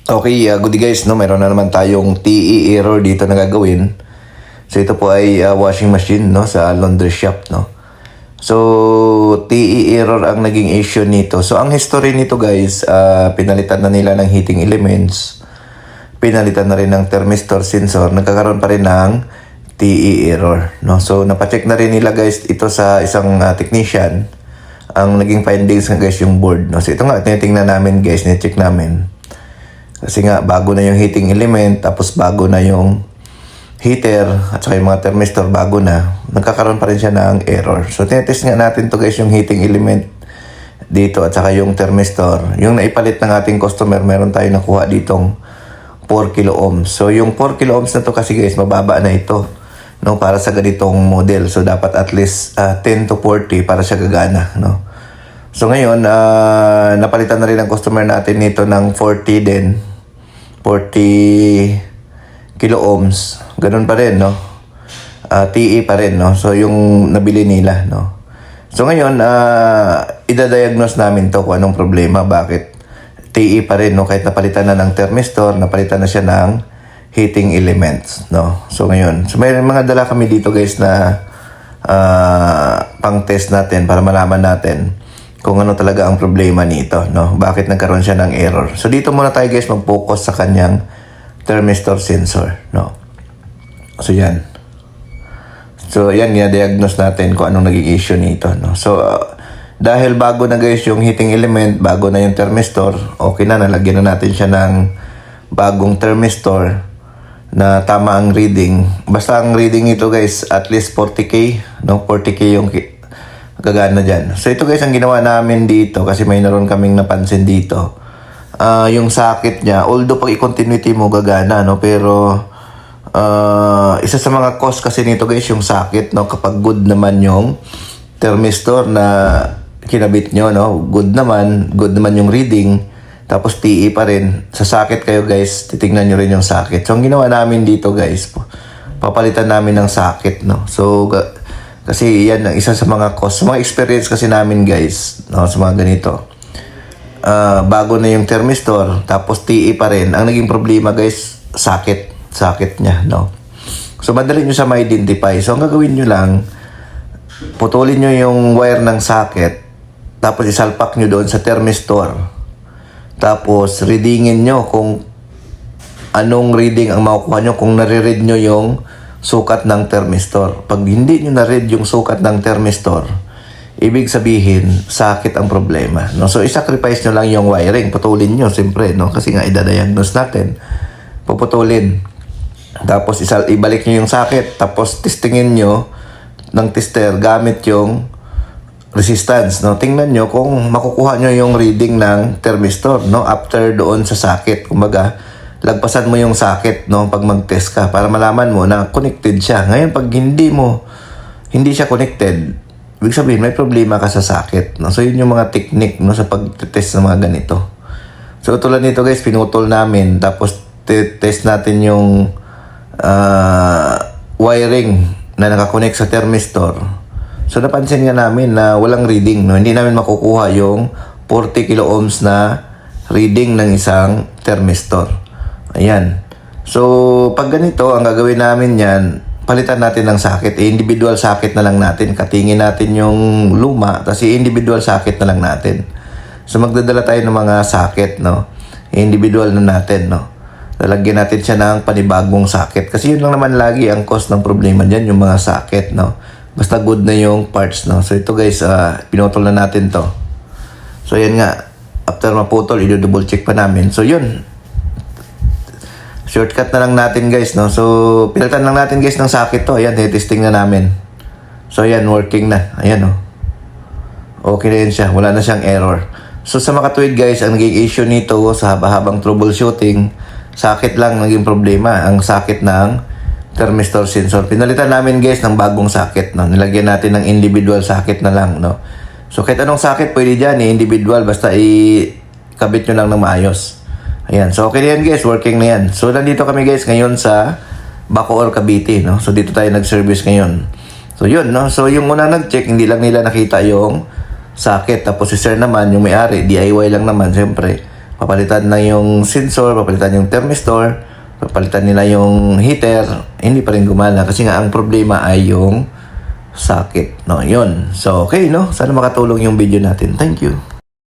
Okay, good day guys, no? Meron na naman tayong TE error dito na gagawin. So ito po ay washing machine, no, sa laundry shop, no. So TE error ang naging issue nito. So ang history nito guys, pinalitan na nila ng heating elements. Pinalitan na rin ng thermistor sensor. Nagkakaroon pa rin ng TE error, no. So napacheck na rin nila guys ito sa isang technician. Ang naging findings nga guys yung board, no. So ito nga tinitingnan namin guys, ni-check namin. Kasi nga, bago na yung heating element, tapos bago na yung heater, at saka yung mga thermistor, bago na, nagkakaroon pa rin siya ng error. So, tinetest nga natin to guys, yung heating element dito, at saka yung thermistor. Yung naipalit ng ating customer, meron tayo nakuha ditong 4 kilo ohms. So, yung 4 kilo ohms na to kasi guys, mababa na ito, no, para sa ganitong model. So, dapat at least 10 to 40 para siya gagana, no. So ngayon, napalitan na rin ang customer natin nito ng 40 din. 40 kilo ohms. Ganun pa rin, no? TE pa rin, no? So yung nabili nila, no? So ngayon, idadiagnose namin to kung anong problema. Bakit TE pa rin, no? Kahit napalitan na ng thermistor, napalitan na siya ng heating elements, no? So ngayon, so may mga dala kami dito guys na pang-test natin para malaman natin kung ano talaga ang problema nito, no? Bakit nagkaroon siya ng error. So dito muna tayo guys mag-focus sa kanyang thermistor sensor, no? So yan. So yan, diagnose natin kung anong naging issue nito, no? So dahil bago na guys yung heating element, bago na yung thermistor, okay na, nalagyan na natin siya ng bagong thermistor na tama ang reading. Basta ang reading ito guys, at least 40K, no? 40K yung gagana dyan. So ito guys ang ginawa namin dito kasi may naroon kaming napansin dito. Yung socket niya, although pag i-continuity mo gagana, no, pero isa sa mga cause kasi nito guys yung socket, no, kapag good naman yung thermistor na kinabit nyo, no, good naman yung reading, tapos TE pa rin, sa socket kayo guys, titingnan nyo rin yung socket. So ang ginawa namin dito guys, papalitan namin ng socket, no. So kasi yan ang isa sa mga cause, mga experience kasi namin guys, no, sa mga ganito. Bago na yung thermistor, tapos TE pa rin. Ang naging problema guys, socket niya, no. So madali nyo siya ma-identify. So ang gagawin nyo lang, putulin nyo yung wire ng socket, tapos isalpak nyo doon sa thermistor. Tapos readingin nyo kung anong reading ang makukuha nyo, kung nare-read nyo yung sukat ng thermistor. Pag hindi nyo na-read yung sukat ng thermistor, ibig sabihin, socket ang problema, no? So, isacrifice nyo lang yung wiring. Putulin nyo, siyempre, no? Kasi nga, idadiagnose natin. Puputulin. Tapos, ibalik nyo yung socket. Tapos, testingin nyo ng tester gamit yung resistance, no? Tingnan nyo kung makukuha nyo yung reading ng thermistor, no? After doon sa socket. Kumbaga, lagpasan mo yung socket, no, pag mag-test ka para malaman mo na connected siya. Ngayon pag hindi siya connected, ibig sabihin may problema ka sa socket, no. So yun yung mga technique, no, sa pag-test ng mga ganito. So tulad nito guys, pinutol namin, tapos test natin yung wiring na nakakonect sa thermistor. So napansin nga namin na walang reading, no. Hindi namin makukuha yung 40 kilo ohms na reading ng isang thermistor. Ayan. So, pag ganito, ang gagawin namin yan, palitan natin ng socket. Individual socket na lang natin. Katingin natin yung luma, tapos individual socket na lang natin. So, magdadala tayo ng mga socket, no? Individual na natin, no? Lalagyan natin siya ng panibagong socket. Kasi yun lang naman lagi ang cause ng problema dyan, yung mga socket, no? Basta good na yung parts, no? So, ito guys, pinutol na natin to. So, yan nga. After maputol, i-double check pa namin. So, yun. Shortcut na lang natin guys, no. So pinalitan lang natin guys ng socket to. Ayan, testing na namin. So ayan, working na. Ayan, oh. Okay na yun siya, wala na siyang error. So sa makatuwid guys, ang naging issue nito sa haba-habang troubleshooting, socket lang naging problema, ang socket ng thermistor sensor. Pinalitan namin guys ng bagong socket, no. Nilagyan natin ng individual socket na lang, no. So kahit anong socket pwede dyan, individual, basta ikabit nyo lang ng maayos. Ayan, so okay na yan guys, working na yan. So nandito kami guys ngayon sa Bacoor, Cavite, no? So dito tayo nag-service ngayon. So yun, no? So yung una nag-check, hindi lang nila nakita yung socket. Tapos si sir naman, yung may-ari, DIY lang naman, siyempre. papalitan na yung sensor, papalitan yung thermistor, papalitan nila yung heater, hindi pa rin gumana kasi nga ang problema ay yung socket, no? Yun. So, okay, no? Sana makatulong yung video natin. Thank you.